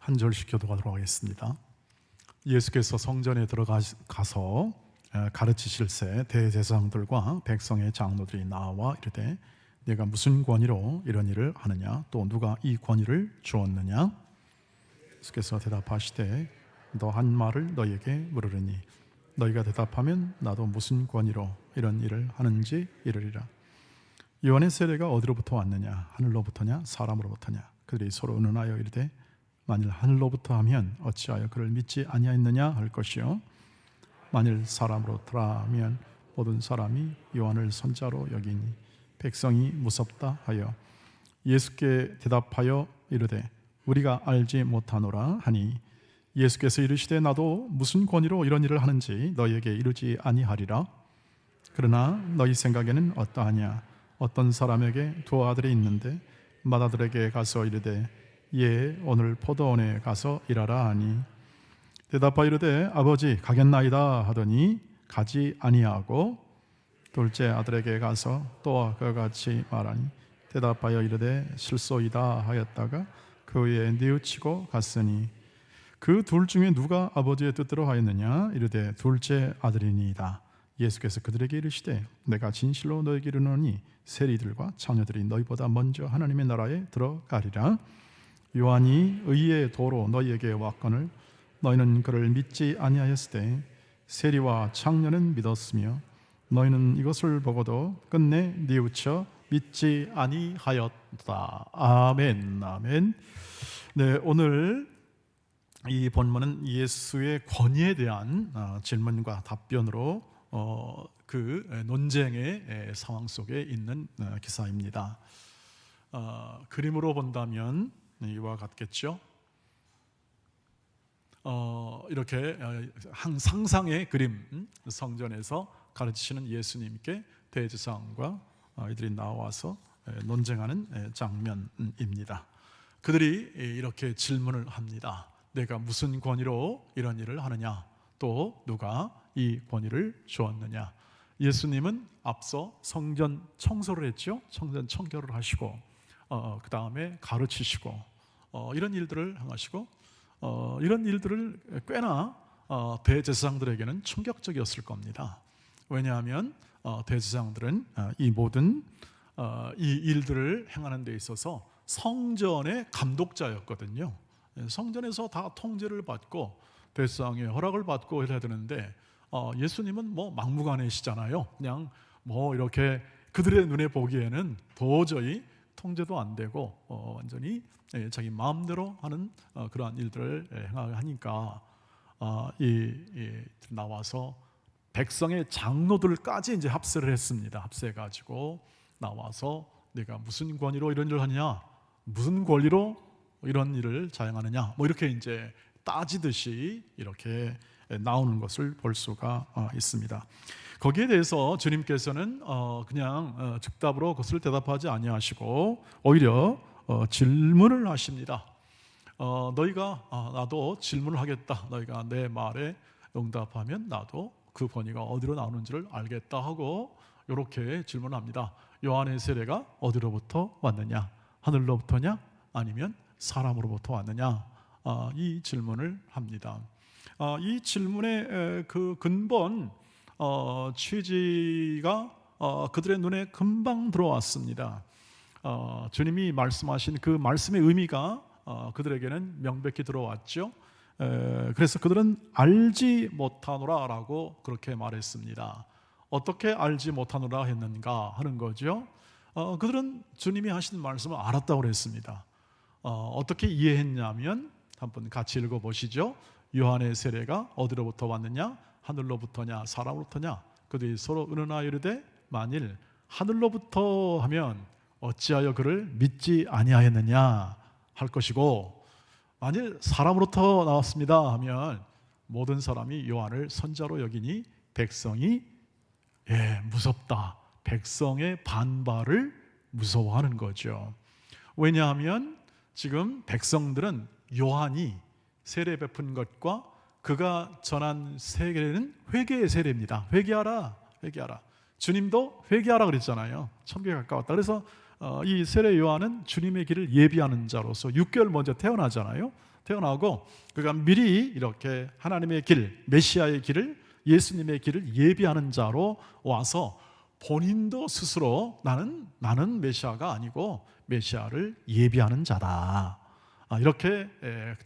한 절씩 교도하도록 하겠습니다. 예수께서 성전에 들어가서 가르치실새 대제사장들과 백성의 장로들이 나와 이르되 네가 무슨 권위로 이런 일을 하느냐? 또 누가 이 권위를 주었느냐? 예수께서 대답하시되 너 한 말을 너희에게 물으리니 너희가 대답하면 나도 무슨 권위로 이런 일을 하는지 이르리라. 요한의 세례가 어디로부터 왔느냐? 하늘로부터냐? 사람으로부터냐? 그들이 서로 의논하여 이르되 만일 하늘로부터 하면 어찌하여 그를 믿지 아니하였느냐 할 것이요 만일 사람으로부터라면 모든 사람이 요한을 선자로 여기니 백성이 무섭다 하여 예수께 대답하여 이르되 우리가 알지 못하노라 하니 예수께서 이르시되 나도 무슨 권위로 이런 일을 하는지 너희에게 이르지 아니하리라. 그러나 너희 생각에는 어떠하냐? 어떤 사람에게 두 아들이 있는데 맏아들에게 가서 이르되 예 오늘 포도원에 가서 일하라 하니 대답하여 이르되 아버지 가겠나이다 하더니 가지 아니하고 둘째 아들에게 가서 또한 그와 같이 말하니 대답하여 이르되 실소이다 하였다가 그 후에 뉘우치고 갔으니 그 둘 중에 누가 아버지의 뜻대로 하였느냐? 이르되 둘째 아들이니이다. 예수께서 그들에게 이르시되 내가 진실로 너희에게 이르노니 세리들과 창녀들이 너희보다 먼저 하나님의 나라에 들어가리라. 요한이 의의 도로 너희에게 왔거늘 너희는 그를 믿지 아니하였으되 세리와 창녀는 믿었으며 너희는 이것을 보고도 끝내 뉘우쳐 믿지 아니하였다. 아멘. 아멘. 네, 오늘 이 본문은 예수의 권위에 대한 질문과 답변으로 그 논쟁의 상황 속에 있는 기사입니다. 그림으로 본다면 이와 같겠죠. 이렇게 한 상상의 그림, 성전에서 가르치시는 예수님께 대제사장과 이들이 나와서 논쟁하는 장면입니다. 그들이 이렇게 질문을 합니다. 내가 무슨 권위로 이런 일을 하느냐? 또 누가 이 권위를 주었느냐? 예수님은 앞서 성전 청소를 했죠. 성전 청결을 하시고 그 다음에 가르치시고 이런 일들을 행하시고 이런 일들을 꽤나 대제사장들에게는 충격적이었을 겁니다. 왜냐하면 대제사장들은 이 모든 이 일들을 행하는 데 있어서 성전의 감독자였거든요. 성전에서 다 통제를 받고 대제사장의 허락을 받고 해야 되는데 예수님은 뭐 막무가내시잖아요. 그냥 뭐 이렇게 그들의 눈에 보기에는 도저히 통제도 안 되고 완전히 자기 마음대로 하는 그러한 일들을 행하니까 나와서 백성의 장로들까지 이제 합세를 했습니다. 합세해가지고 나와서 내가 무슨 권위로 이런 일을 하느냐, 무슨 권리로 이런 일을 자행하느냐, 뭐 이렇게 이제 따지듯이 이렇게 나오는 것을 볼 수가 있습니다. 거기에 대해서 주님께서는 그냥 즉답으로 그것을 대답하지 아니하시고 오히려 질문을 하십니다. 너희가 나도 질문을 하겠다. 너희가 내 말에 응답하면 나도 그 권위가 어디로 나오는지를 알겠다 하고 이렇게 질문합니다. 요한의 세례가 어디로부터 왔느냐? 하늘로부터냐? 아니면 사람으로부터 왔느냐? 이 질문을 합니다. 이 질문의 그 근본 취지가 그들의 눈에 금방 들어왔습니다. 주님이 말씀하신 그 말씀의 의미가 그들에게는 명백히 들어왔죠. 그래서 그들은 알지 못하노라라고 그렇게 말했습니다. 어떻게 알지 못하노라 했는가 하는 거죠. 그들은 주님이 하신 말씀을 알았다고 그랬습니다. 어떻게 이해했냐면 한번 같이 읽어보시죠. 요한의 세례가 어디로부터 왔느냐? 하늘로부터냐? 사람으로부터냐? 그들이 서로 의논하여 이르되 만일 하늘로부터 하면 어찌하여 그를 믿지 아니하였느냐 할 것이고 만일 사람으로부터 나왔습니다 하면 모든 사람이 요한을 선자로 여기니 백성이 무섭다. 백성의 반발을 무서워하는 거죠. 왜냐하면 지금 백성들은 요한이 세례 베푼 것과 그가 전한 세례는 회개의 세례입니다. 회개하라, 회개하라. 주님도 회개하라 그랬잖아요. 천국에 가까웠다. 그래서 이 세례 요한은 주님의 길을 예비하는 자로서 6개월 먼저 태어나잖아요. 태어나고 그가 미리 이렇게 하나님의 길, 메시아의 길을, 예수님의 길을 예비하는 자로 와서 본인도 스스로 나는 메시아가 아니고 메시아를 예비하는 자다, 이렇게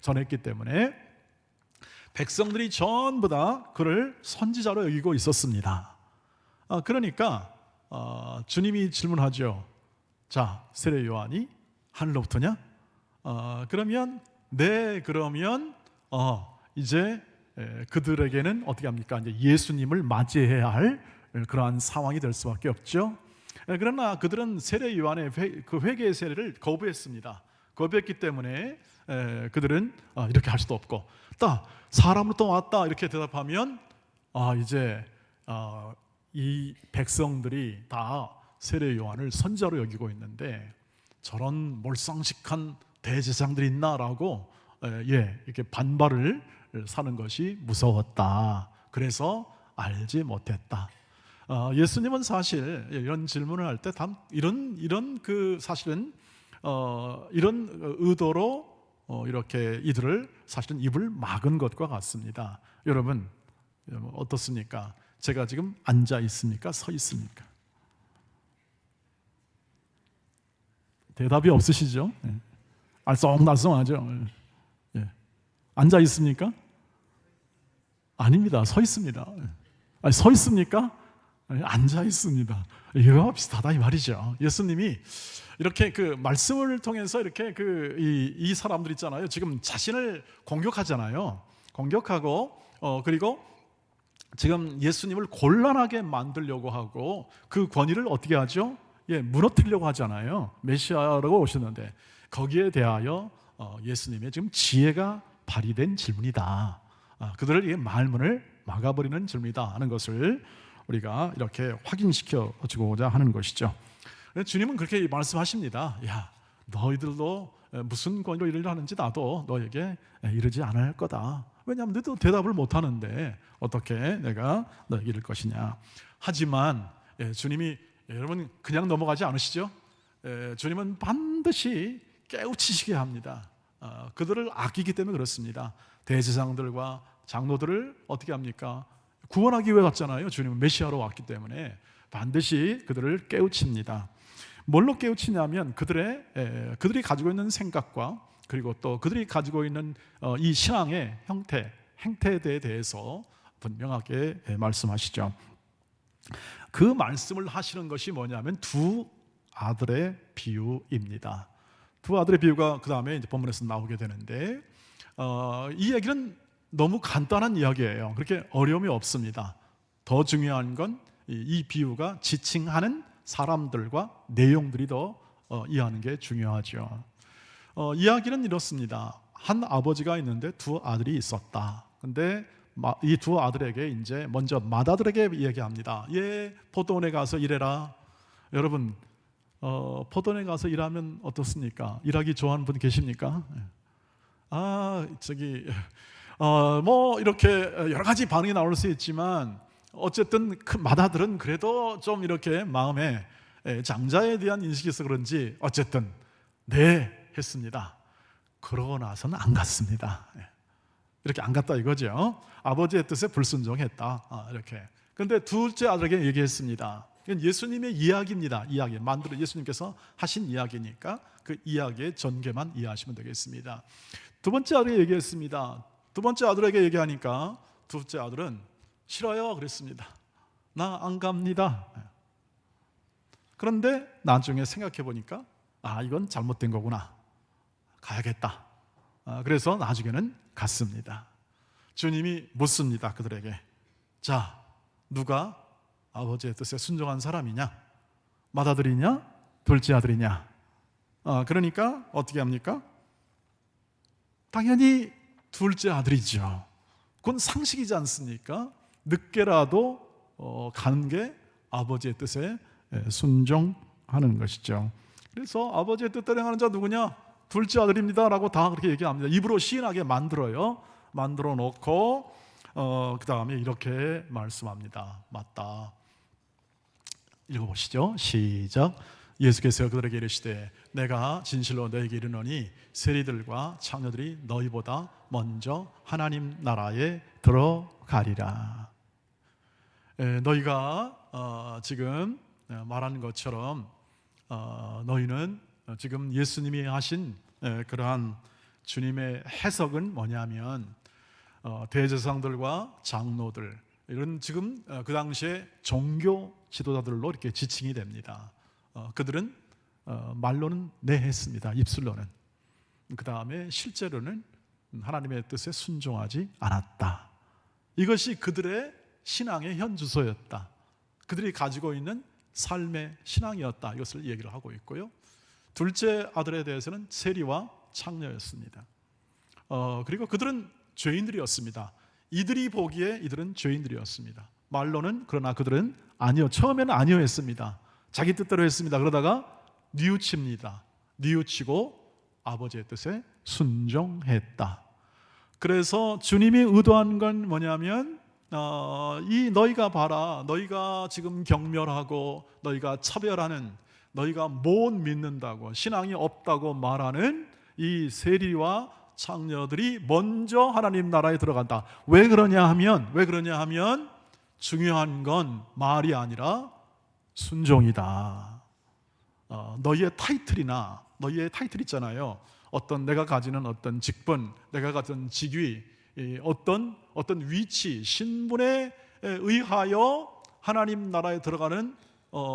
전했기 때문에 백성들이 전부 다 그를 선지자로 여기고 있었습니다. 그러니까 주님이 질문하죠. 자, 세례 요한이 하늘로부터냐? 그러면 네, 그러면 이제 그들에게는 어떻게 합니까? 이제 예수님을 맞이해야 할 그러한 상황이 될 수밖에 없죠. 그러나 그들은 세례 요한의 그 회개의 세례를 거부했습니다. 거부했기 때문에 그들은 이렇게 할 수도 없고, 딱 사람으로 또 왔다 이렇게 대답하면 이제 이 백성들이 다 세례 요한을 선지자로 여기고 있는데 저런 몰상식한 대제사장들이 있나라고 이렇게 반발을 사는 것이 무서웠다. 그래서 알지 못했다. 예수님은 사실 이런 질문을 할 때 이런 그 사실은 이런 의도로 이렇게 이들을 사실은 입을 막은 것과 같습니다. 여러분 어떻습니까? 제가 지금 앉아 있습니까? 서 있습니까? 대답이 없으시죠? 알쏭달쏭하죠. 앉아 있습니까? 아닙니다. 서 있습니다. 서 있습니까? 앉아 있습니다. 이거와 비슷하다 이 말이죠. 예수님이 이렇게 그 말씀을 통해서 이렇게 이 사람들 있잖아요. 지금 자신을 공격하잖아요. 공격하고 그리고 지금 예수님을 곤란하게 만들려고 하고 그 권위를 어떻게 하죠? 무너뜨리려고 하잖아요. 메시아라고 오셨는데 거기에 대하여 예수님의 지금 지혜가 발휘된 질문이다. 그들을 말문을 막아버리는 질문이다 하는 것을 우리가 이렇게 확인시켜 주고자 하는 것이죠. 주님은 그렇게 말씀하십니다. 야, 너희들도 무슨 권위로 일을 하는지 나도 너에게 이르지 않을 거다. 왜냐하면 너희도 대답을 못하는데 어떻게 내가 너에게 이를 것이냐. 하지만 주님이 여러분 그냥 넘어가지 않으시죠? 주님은 반드시 깨우치시게 합니다. 그들을 아끼기 때문에 그렇습니다. 대제사장들과 장로들을 어떻게 합니까? 구원하기 위해 왔잖아요. 주님은 메시아로 왔기 때문에 반드시 그들을 깨우칩니다. 뭘로 깨우치냐면 그들이 가지고 있는 생각과 그리고 또 그들이 가지고 있는 이 신앙의 행태에 대해서 분명하게 말씀하시죠. 그 말씀을 하시는 것이 뭐냐면 두 아들의 비유입니다. 두 아들의 비유가 그 다음에 이제 본문에서 나오게 되는데 이 얘기는 너무 간단한 이야기예요. 그렇게 어려움이 없습니다. 더 중요한 건 이 비유가 지칭하는 사람들과 내용들이 더 이해하는 게 중요하죠. 이야기는 이렇습니다. 한 아버지가 있는데 두 아들이 있었다. 근데 이 두 아들에게 이제 먼저 맏아들에게 얘기합니다. 포도원에 가서 일해라. 여러분 포도원에 가서 일하면 어떻습니까? 일하기 좋아하는 분 계십니까? 뭐 이렇게 여러 가지 반응이 나올 수 있지만 어쨌든 그 맏아들은 그래도 좀 이렇게 마음에 장자에 대한 인식이 있어 그런지 어쨌든 네 했습니다. 그러고 나서는 안 갔습니다. 이렇게 안 갔다 이거죠. 아버지의 뜻에 불순종했다. 이렇게. 근데 둘째 아들에게 얘기했습니다. 이건 예수님의 이야기입니다. 이야기 만들어 예수님께서 하신 이야기니까 그 이야기의 전개만 이해하시면 되겠습니다. 두 번째 아들에게 얘기했습니다. 두 번째 아들에게 얘기하니까 둘째 아들은 싫어요 그랬습니다. 나 안 갑니다. 그런데 나중에 생각해 보니까 이건 잘못된 거구나. 가야겠다. 그래서 나중에는 갔습니다. 주님이 묻습니다. 그들에게. 자, 누가 아버지의 뜻에 순종한 사람이냐? 맏아들이냐? 둘째 아들이냐? 그러니까 어떻게 합니까? 당연히 둘째 아들이죠. 그건 상식이지 않습니까? 늦게라도 가는 게 아버지의 뜻에 순종하는 것이죠. 그래서 아버지의 뜻대로 행하는 자 누구냐? 둘째 아들입니다 라고 다 그렇게 얘기합니다. 입으로 시인하게 만들어요. 만들어 놓고 그 다음에 이렇게 말씀합니다. 맞다. 읽어보시죠. 시작. 예수께서 그들에게 이르시되 내가 진실로 너에게 이르노니 세리들과 창녀들이 너희보다 먼저 하나님 나라에 들어가리라. 너희가 지금 말하는 것처럼 너희는 지금 예수님이 하신 그러한 주님의 해석은 뭐냐면 대제사장들과 장로들 이런 지금 그 당시에 종교 지도자들로 이렇게 지칭이 됩니다. 그들은 말로는 네 했습니다. 입술로는. 그 다음에 실제로는 하나님의 뜻에 순종하지 않았다. 이것이 그들의 신앙의 현주소였다. 그들이 가지고 있는 삶의 신앙이었다. 이것을 얘기를 하고 있고요. 둘째 아들에 대해서는 세리와 창녀였습니다. 그리고 그들은 죄인들이었습니다. 이들이 보기에 이들은 죄인들이었습니다. 말로는 그러나 그들은 아니요. 처음에는 아니요 했습니다. 자기 뜻대로 했습니다. 그러다가 뉘우칩니다. 뉘우치고 아버지의 뜻에 순종했다. 그래서 주님이 의도한 건 뭐냐면 이 너희가 봐라, 너희가 지금 경멸하고 너희가 차별하는, 너희가 못 믿는다고, 신앙이 없다고 말하는 이 세리와 창녀들이 먼저 하나님 나라에 들어간다. 왜 그러냐 하면 중요한 건 말이 아니라 순종이다. 너희의 타이틀 있잖아요. 어떤 내가 가지는 어떤 직분, 내가 가진 직위, 어떤 위치, 신분에 의하여 하나님 나라에 들어가는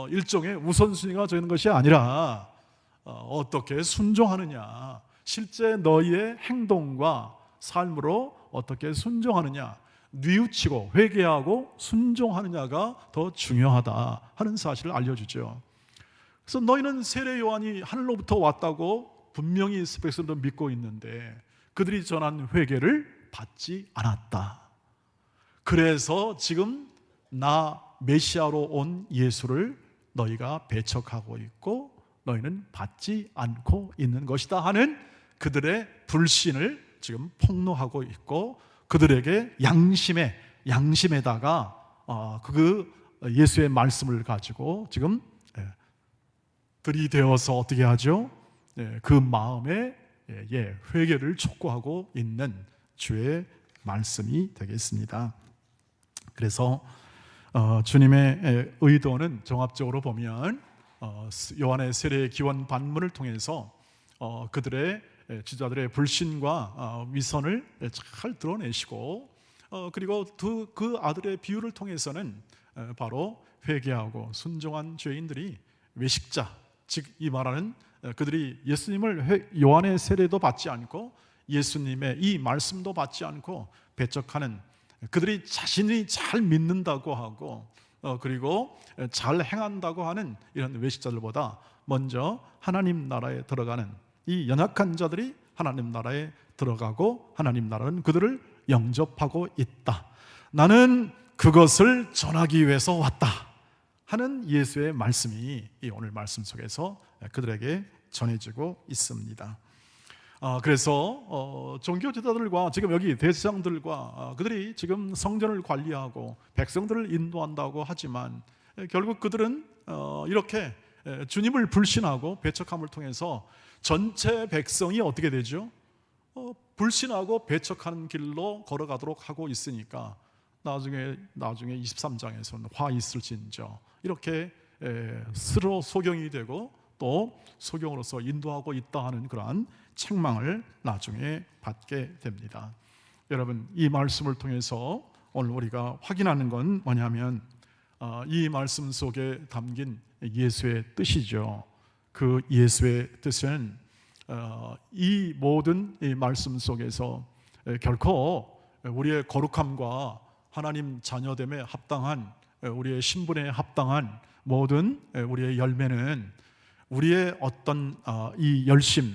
일종의 우선순위가 되는 것이 아니라 어떻게 순종하느냐, 실제 너희의 행동과 삶으로 어떻게 순종하느냐, 뉘우치고 회개하고 순종하느냐가 더 중요하다 하는 사실을 알려주죠. 그래서 너희는 세례 요한이 하늘로부터 왔다고 분명히 백성도 믿고 있는데 그들이 전한 회개를 받지 않았다. 그래서 지금 나 메시아로 온 예수를 너희가 배척하고 있고 너희는 받지 않고 있는 것이다 하는 그들의 불신을 지금 폭로하고 있고, 그들에게 양심에다가 그 예수의 말씀을 가지고 지금 들이대어서 어떻게 하죠? 그 마음에 회개를 촉구하고 있는 주의 말씀이 되겠습니다. 그래서 주님의 의도는 종합적으로 보면 요한의 세례 기원 반문을 통해서 그들의 지도자들의 불신과 위선을 잘 드러내시고, 그리고 그 아들의 비유를 통해서는 바로 회개하고 순종한 죄인들이 외식자, 즉 이 말하는 그들이 예수님을 요한의 세례도 받지 않고 예수님의 이 말씀도 받지 않고 배척하는, 그들이 자신이 잘 믿는다고 하고 그리고 잘 행한다고 하는 이런 외식자들보다 먼저 하나님 나라에 들어가는 이 연약한 자들이 하나님 나라에 들어가고 하나님 나라는 그들을 영접하고 있다. 나는 그것을 전하기 위해서 왔다 하는 예수의 말씀이 이 오늘 말씀 속에서 그들에게 전해지고 있습니다. 그래서 종교 지도자들과 지금 여기 대제사장들과 그들이 지금 성전을 관리하고 백성들을 인도한다고 하지만 결국 그들은 이렇게 주님을 불신하고 배척함을 통해서 전체 백성이 어떻게 되죠? 불신하고 배척하는 길로 걸어가도록 하고 있으니까 나중에 23장에서는 화 있을진저 이렇게 스스로 소경이 되고 또 소경으로서 인도하고 있다 하는 그러한 책망을 나중에 받게 됩니다. 여러분, 이 말씀을 통해서 오늘 우리가 확인하는 건 뭐냐면 이 말씀 속에 담긴 예수의 뜻이죠. 그 예수의 뜻은 이 모든 이 말씀 속에서 결코 우리의 거룩함과 하나님 자녀됨에 합당한, 우리의 신분에 합당한 모든 우리의 열매는 우리의 어떤 이 열심,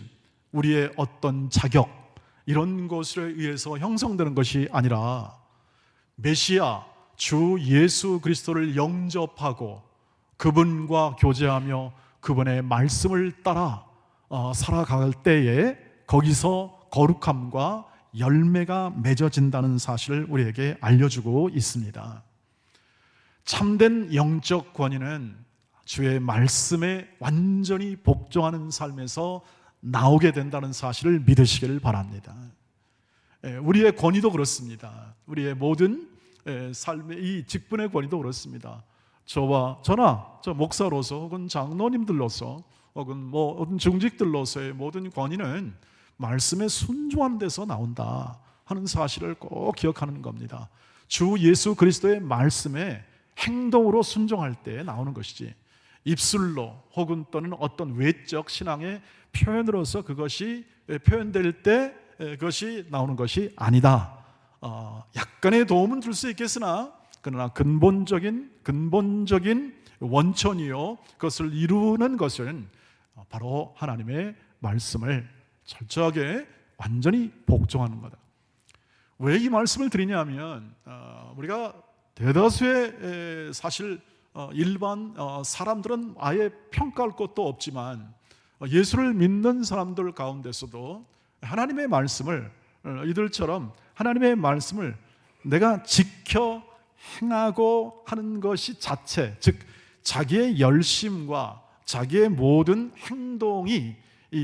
우리의 어떤 자격 이런 것에 의해서 형성되는 것이 아니라 메시아 주 예수 그리스도를 영접하고 그분과 교제하며 그분의 말씀을 따라 살아갈 때에 거기서 거룩함과 열매가 맺어진다는 사실을 우리에게 알려주고 있습니다. 참된 영적 권위는 주의 말씀에 완전히 복종하는 삶에서 나오게 된다는 사실을 믿으시기를 바랍니다. 우리의 권위도 그렇습니다. 우리의 모든 삶의 이 직분의 권위도 그렇습니다. 저와 저나 저 목사로서 혹은 장로님들로서 혹은 모든 중직들로서의 모든 권위는 말씀에 순종하는 데서 나온다 하는 사실을 꼭 기억하는 겁니다. 주 예수 그리스도의 말씀에 행동으로 순종할 때 나오는 것이지, 입술로 혹은 또는 어떤 외적 신앙의 표현으로서 그것이 표현될 때 그것이 나오는 것이 아니다. 약간의 도움은 줄 수 있겠으나 그러나 근본적인 원천이요, 그것을 이루는 것은 바로 하나님의 말씀을 철저하게 완전히 복종하는 거다. 왜 이 말씀을 드리냐면 우리가 대다수의 사실 일반 사람들은 아예 평가할 것도 없지만 예수를 믿는 사람들 가운데서도 하나님의 말씀을, 이들처럼 하나님의 말씀을 내가 지켜 행하고 하는 것이 자체, 즉 자기의 열심과 자기의 모든 행동이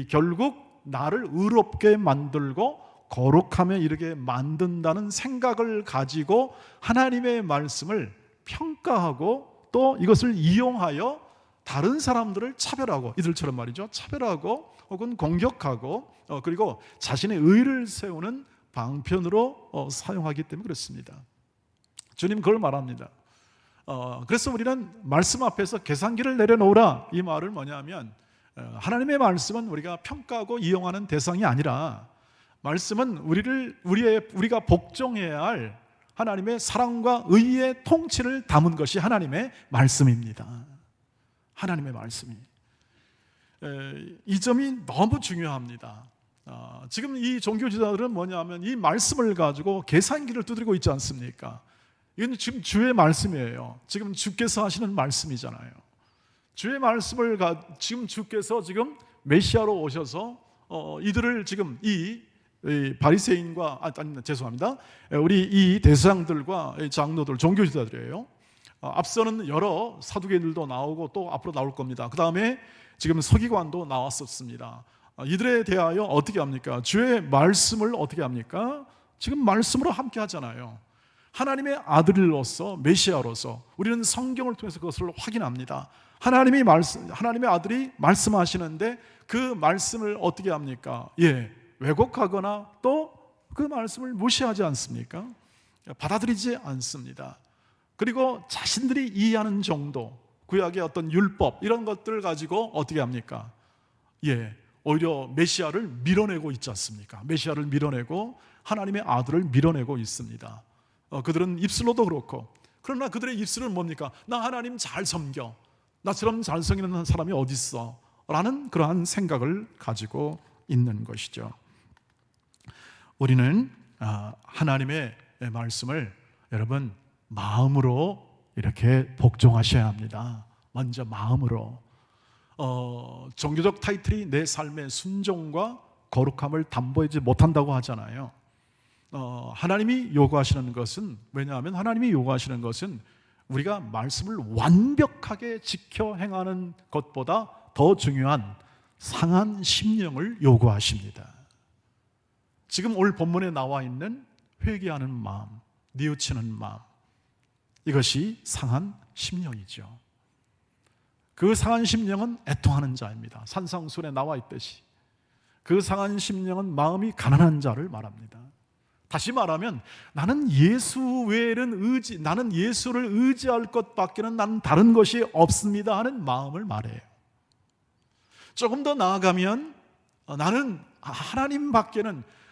결국 나를 의롭게 만들고 거룩함에 이르게 만든다는 생각을 가지고 하나님의 말씀을 평가하고 또 이것을 이용하여 다른 사람들을 차별하고, 이들처럼 말이죠, 차별하고 혹은 공격하고 그리고 자신의 의를 세우는 방편으로 사용하기 때문에 그렇습니다. 주님 그걸 말합니다. 그래서 우리는 말씀 앞에서 계산기를 내려놓으라, 이 말을 뭐냐면 하나님의 말씀은 우리가 평가하고 이용하는 대상이 아니라 말씀은 우리가 복종해야 할 하나님의 사랑과 의의 통치를 담은 것이 하나님의 말씀입니다. 하나님의 말씀이, 이 점이 너무 중요합니다. 지금 이 종교지도자들은 뭐냐면 이 말씀을 가지고 계산기를 두드리고 있지 않습니까? 이건 지금 주의 말씀이에요. 지금 주께서 하시는 말씀이잖아요. 주의 말씀을 지금 주께서 지금 메시아로 오셔서 이들을 지금 이 바리새인과 죄송합니다. 우리 이 대제사장들과 장로들, 종교지도자들이에요. 앞서는 여러 사두개인들도 나오고 또 앞으로 나올 겁니다. 그 다음에 지금 서기관도 나왔었습니다. 이들에 대하여 어떻게 합니까? 주의 말씀을 어떻게 합니까? 지금 말씀으로 함께 하잖아요. 하나님의 아들로서, 메시아로서 우리는 성경을 통해서 그것을 확인합니다. 하나님의 아들이 말씀하시는데 그 말씀을 어떻게 합니까? 왜곡하거나 또 그 말씀을 무시하지 않습니까? 받아들이지 않습니다. 그리고 자신들이 이해하는 정도, 구약의 어떤 율법 이런 것들을 가지고 어떻게 합니까? 오히려 메시아를 밀어내고 있지 않습니까? 메시아를 밀어내고 하나님의 아들을 밀어내고 있습니다. 그들은 입술로도 그렇고, 그러나 그들의 입술은 뭡니까? 나 하나님 잘 섬겨, 나처럼 잘 섬기는 사람이 어디 있어? 라는 그러한 생각을 가지고 있는 것이죠. 우리는 하나님의 말씀을 여러분 마음으로 이렇게 복종하셔야 합니다. 먼저 마음으로. 종교적 타이틀이 내 삶의 순종과 거룩함을 담보하지 못한다고 하잖아요. 하나님이 요구하시는 것은, 왜냐하면 하나님이 요구하시는 것은 우리가 말씀을 완벽하게 지켜 행하는 것보다 더 중요한 상한 심령을 요구하십니다. 지금 오늘 본문에 나와 있는 회개하는 마음, 뉘우치는 마음, 이것이 상한 심령이죠. 그 상한 심령은 애통하는 자입니다. 산상순에 나와 있듯이 그 상한 심령은 마음이 가난한 자를 말합니다. 다시 말하면 나는 나는 예수를 의지할 것밖에는 나는 다른 것이 없습니다 하는 마음을 말해요. 조금 더 나아가면 나는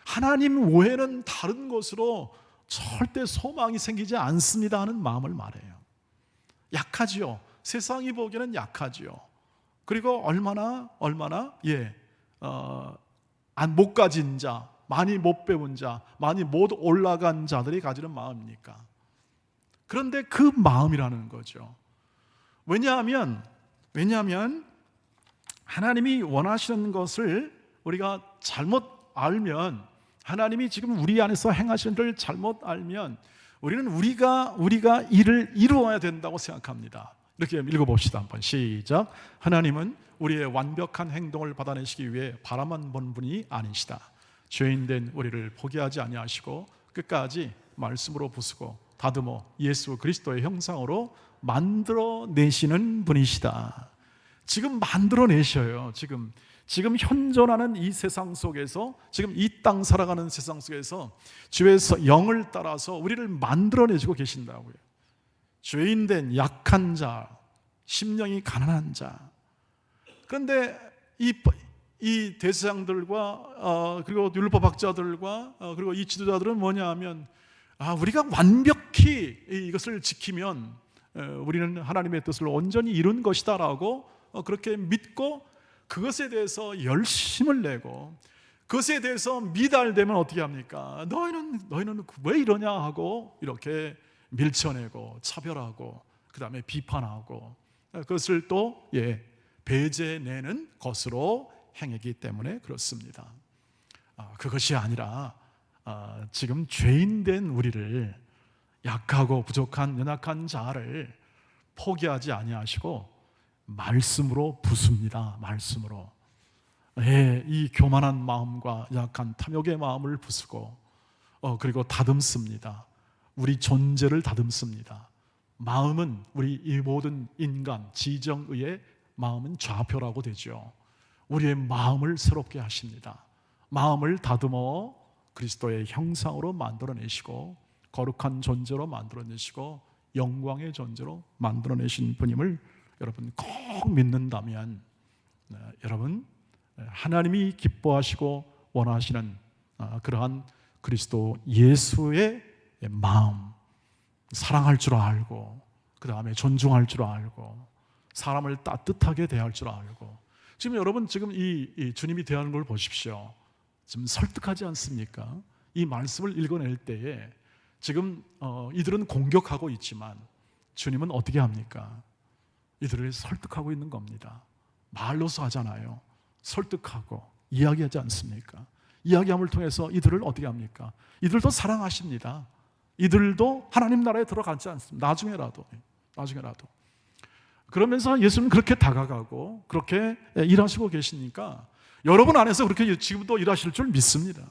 하나님 외에는 다른 것으로 절대 소망이 생기지 않습니다 하는 마음을 말해요. 약하지요. 세상이 보기에는 약하지요. 그리고 얼마나 못 가진 자, 많이 못 배운 자, 많이 못 올라간 자들이 가지는 마음입니까? 그런데 그 마음이라는 거죠. 왜냐하면 하나님이 원하시는 것을 우리가 잘못 알면, 하나님이 지금 우리 안에서 행하시는 일을 잘못 알면 우리는 우리가 일을 이루어야 된다고 생각합니다. 이렇게 읽어봅시다. 한번 시작. 하나님은 우리의 완벽한 행동을 받아내시기 위해 바라만 본 분이 아니시다. 죄인된 우리를 포기하지 아니하시고 끝까지 말씀으로 부수고 다듬어 예수 그리스도의 형상으로 만들어내시는 분이시다. 지금 만들어내셔요. 지금 현존하는 이 세상 속에서, 지금 이 땅 살아가는 세상 속에서 주의 영을 따라서 우리를 만들어내시고 계신다고요. 죄인된 약한 자, 심령이 가난한 자. 그런데 이 대제사장들과 그리고 율법학자들과 그리고 이 지도자들은 뭐냐 하면 우리가 완벽히 이것을 지키면 우리는 하나님의 뜻을 온전히 이룬 것이다 라고 그렇게 믿고 그것에 대해서 열심을 내고 그것에 대해서 미달되면 어떻게 합니까? 너희는 왜 이러냐 하고 이렇게 밀쳐내고 차별하고 그 다음에 비판하고 그것을 또 배제내는 것으로 행하기 때문에 그렇습니다. 그것이 아니라 지금 죄인된 우리를, 약하고 부족한 연약한 자를 포기하지 아니하시고 말씀으로 부숩니다. 말씀으로 이 교만한 마음과 약한 탐욕의 마음을 부수고 그리고 다듬습니다. 우리 존재를 다듬습니다. 마음은 우리 이 모든 인간 지정의의 마음은 좌표라고 되죠. 우리의 마음을 새롭게 하십니다. 마음을 다듬어 그리스도의 형상으로 만들어내시고 거룩한 존재로 만들어내시고 영광의 존재로 만들어내신 분임을 여러분 꼭 믿는다면 여러분 하나님이 기뻐하시고 원하시는 그러한 그리스도 예수의 마음, 사랑할 줄 알고 그 다음에 존중할 줄 알고 사람을 따뜻하게 대할 줄 알고, 지금 여러분 이 주님이 대하는 걸 보십시오. 지금 설득하지 않습니까? 이 말씀을 읽어낼 때에 지금 이들은 공격하고 있지만 주님은 어떻게 합니까? 이들을 설득하고 있는 겁니다. 말로서 하잖아요. 설득하고 이야기하지 않습니까? 이야기함을 통해서 이들을 어떻게 합니까? 이들도 사랑하십니다. 이들도 하나님 나라에 들어가지 않습니다. 나중에라도. 그러면서 예수님은 그렇게 다가가고 그렇게 일하시고 계시니까 여러분 안에서 그렇게 지금도 일하실 줄 믿습니다.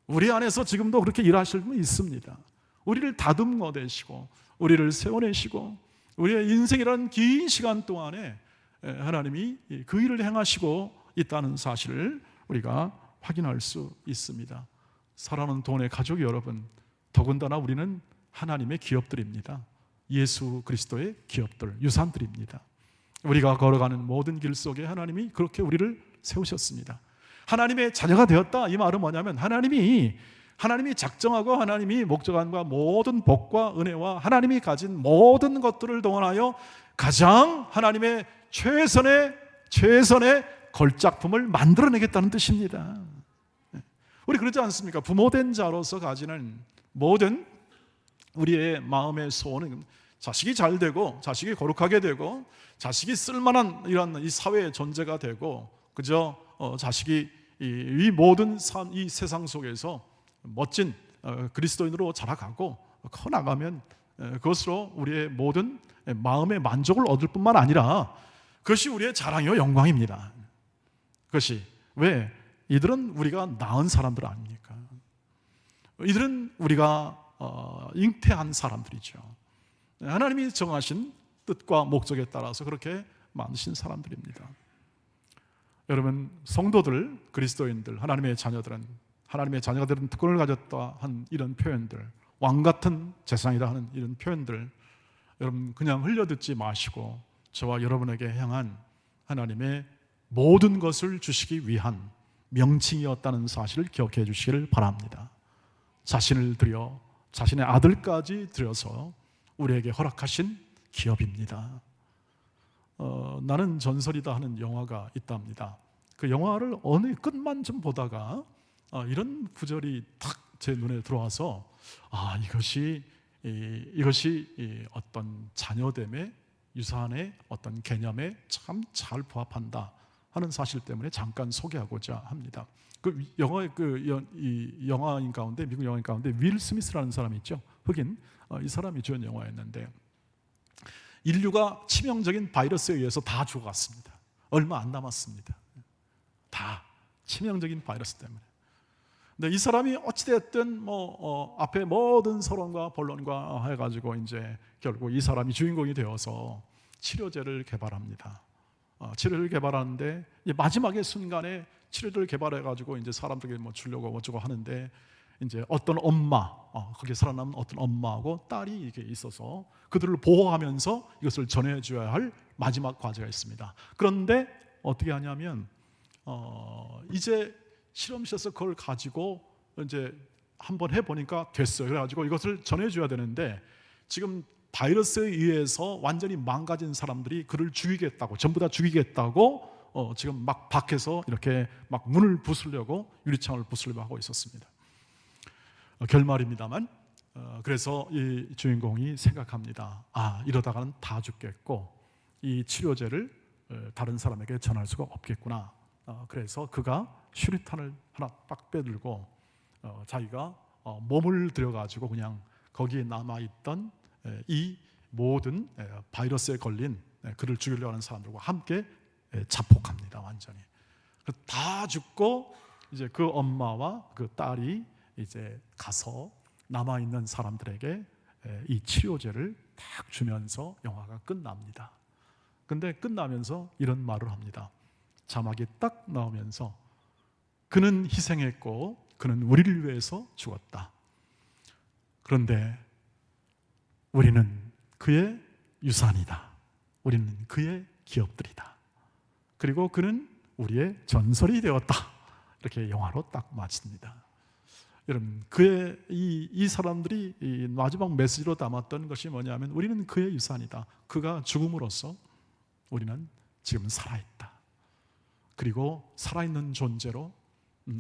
우리 안에서 지금도 그렇게 일하실 분 있습니다. 우리를 다듬어 내시고 우리를 세워내시고 우리의 인생이라는 긴 시간 동안에 하나님이 그 일을 행하시고 있다는 사실을 우리가 확인할 수 있습니다. 사랑하는 돈의 가족 여러분, 더군다나 우리는 하나님의 기업들입니다. 예수 그리스도의 기업들, 유산들입니다. 우리가 걸어가는 모든 길 속에 하나님이 그렇게 우리를 세우셨습니다. 하나님의 자녀가 되었다, 이 말은 뭐냐면 하나님이 작정하고 하나님이 목적한 바 모든 복과 은혜와 하나님이 가진 모든 것들을 동원하여 가장 하나님의 최선의 걸작품을 만들어내겠다는 뜻입니다. 우리 그러지 않습니까? 부모된 자로서 가지는 모든 우리의 마음의 소원은 자식이 잘 되고 자식이 거룩하게 되고 자식이 쓸만한 이런 이 사회의 존재가 되고 그저 자식이 이 모든 이 세상 속에서 멋진 그리스도인으로 자라가고 커나가면 그것으로 우리의 모든 마음의 만족을 얻을 뿐만 아니라 그것이 우리의 자랑이요 영광입니다. 그것이 왜? 이들은 우리가 낳은 사람들 아닙니까? 이들은 우리가 잉태한 사람들이죠. 하나님이 정하신 뜻과 목적에 따라서 그렇게 만드신 사람들입니다. 여러분, 성도들, 그리스도인들, 하나님의 자녀들은 하나님의 자녀가 되는 특권을 가졌다 한 이런 표현들, 왕같은 재상이다 하는 이런 표현들, 여러분 그냥 흘려듣지 마시고 저와 여러분에게 향한 하나님의 모든 것을 주시기 위한 명칭이었다는 사실을 기억해 주시기를 바랍니다. 자신을 들여 자신의 아들까지 들여서 우리에게 허락하신 기업입니다. 나는 전설이다 하는 영화가 있답니다. 그 영화를 어느 끝만 좀 보다가 이런 구절이 탁 제 눈에 들어와서 이것이 어떤 자녀됨의 유산의 어떤 개념에 참 잘 부합한다 하는 사실 때문에 잠깐 소개하고자 합니다. 그 영화인 가운데, 미국 영화인 가운데 윌 스미스라는 사람이 있죠. 흑인, 이 사람이 주연 영화였는데 인류가 치명적인 바이러스에 의해서 다 죽어갔습니다. 얼마 안 남았습니다. 다 치명적인 바이러스 때문에. 근데 이 사람이 어찌됐든 앞에 모든 서론과 본론과 해가지고 이제 결국 이 사람이 주인공이 되어서 치료제를 개발합니다. 치료를 개발하는데 마지막의 순간에 치료제를 개발해가지고 이제 사람들에게 주려고 어쩌고 하는데 이제 어떤 엄마, 거기에 살아남은 어떤 엄마하고 딸이 이렇게 있어서 그들을 보호하면서 이것을 전해줘야 할 마지막 과제가 있습니다. 그런데 어떻게 하냐면 이제 실험실에서 그걸 가지고 이제 한번 해보니까 됐어요. 그래가지고 이것을 전해줘야 되는데 지금 바이러스에 의해서 완전히 망가진 사람들이 그를 죽이겠다고, 전부 다 죽이겠다고 지금 막 밖에서 이렇게 막 문을 부수려고, 유리창을 부수려고 하고 있었습니다. 결말입니다만, 그래서 이 주인공이 생각합니다. 이러다가는 다 죽겠고 이 치료제를 다른 사람에게 전할 수가 없겠구나. 그래서 그가 수류탄을 하나 딱 빼들고 자기가 몸을 들여가지고 그냥 거기에 남아있던 이 모든 바이러스에 걸린 그를 죽이려고 하는 사람들과 함께 자폭합니다. 완전히 다 죽고 이제 그 엄마와 그 딸이 이제 가서 남아있는 사람들에게 이 치료제를 딱 주면서 영화가 끝납니다. 근데 끝나면서 이런 말을 합니다. 자막이 딱 나오면서 그는 희생했고 그는 우리를 위해서 죽었다. 그런데 우리는 그의 유산이다. 우리는 그의 기업들이다. 그리고 그는 우리의 전설이 되었다. 이렇게 영화로 딱 마칩니다. 여러분, 그의 이 사람들이 이 마지막 메시지로 담았던 것이 뭐냐면 우리는 그의 유산이다. 그가 죽음으로써 우리는 지금 살아있다. 그리고 살아있는 존재로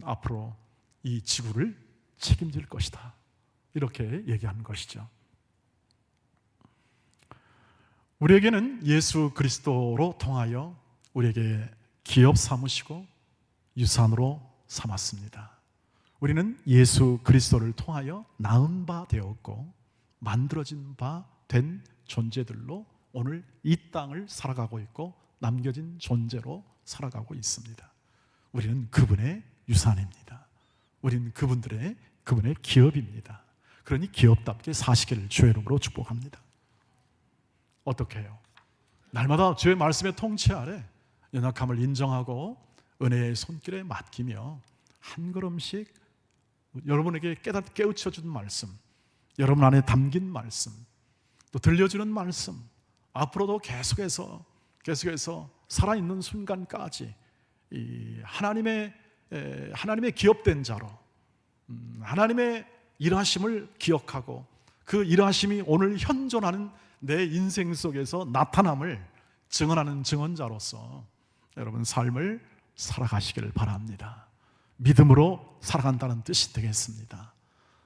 앞으로 이 지구를 책임질 것이다. 이렇게 얘기하는 것이죠. 우리에게는 예수 그리스도로 통하여 우리에게 기업 삼으시고 유산으로 삼았습니다. 우리는 예수 그리스도를 통하여 낳은 바 되었고 만들어진 바 된 존재들로 오늘 이 땅을 살아가고 있고 남겨진 존재로 살아가고 있습니다. 우리는 그분의 유산입니다. 우리는 그분의 기업입니다. 그러니 기업답게 사시기를 주의 이름으로 축복합니다. 어떻게 해요? 날마다 주의 말씀의 통치 아래 연약함을 인정하고 은혜의 손길에 맡기며 한 걸음씩 여러분에게 깨우쳐 준 말씀, 여러분 안에 담긴 말씀, 또 들려주는 말씀, 앞으로도 계속해서 살아있는 순간까지 이 하나님의 기업된 자로 하나님의 일하심을 기억하고 그 일하심이 오늘 현존하는 내 인생 속에서 나타남을 증언하는 증언자로서 여러분 삶을 살아가시기를 바랍니다. 믿음으로 살아간다는 뜻이 되겠습니다.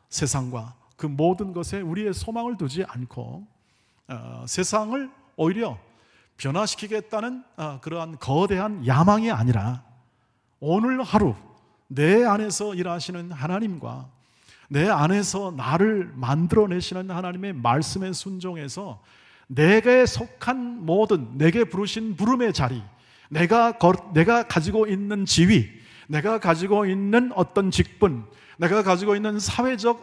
세상과 그 모든 것에 우리의 소망을 두지 않고 세상을 오히려 변화시키겠다는 그러한 거대한 야망이 아니라 오늘 하루 내 안에서 일하시는 하나님과 내 안에서 나를 만들어내시는 하나님의 말씀에 순종해서 내게 속한 모든, 내게 부르신 부름의 자리, 내가 가지고 있는 지위, 내가 가지고 있는 어떤 직분, 내가 가지고 있는 사회적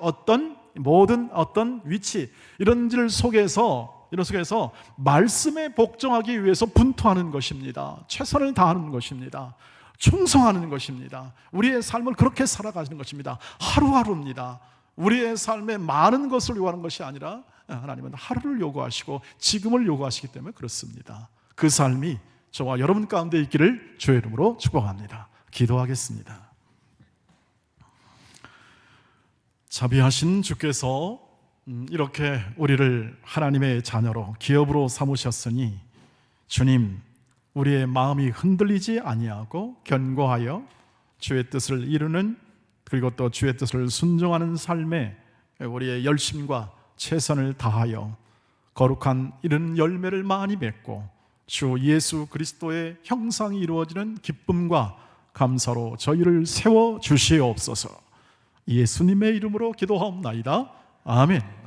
모든 위치, 이런 일 속에서 말씀에 복종하기 위해서 분투하는 것입니다. 최선을 다하는 것입니다. 충성하는 것입니다. 우리의 삶을 그렇게 살아가시는 것입니다. 하루하루입니다. 우리의 삶에 많은 것을 요구하는 것이 아니라 하나님은 하루를 요구하시고 지금을 요구하시기 때문에 그렇습니다. 그 삶이 저와 여러분 가운데 있기를 주의 이름으로 축복합니다. 기도하겠습니다. 자비하신 주께서 이렇게 우리를 하나님의 자녀로 기업으로 삼으셨으니 주님, 우리의 마음이 흔들리지 아니하고 견고하여 주의 뜻을 이루는, 그리고 또 주의 뜻을 순종하는 삶에 우리의 열심과 최선을 다하여 거룩한 이런 열매를 많이 맺고 주 예수 그리스도의 형상이 이루어지는 기쁨과 감사로 저희를 세워 주시옵소서. 예수님의 이름으로 기도하옵나이다. 아멘.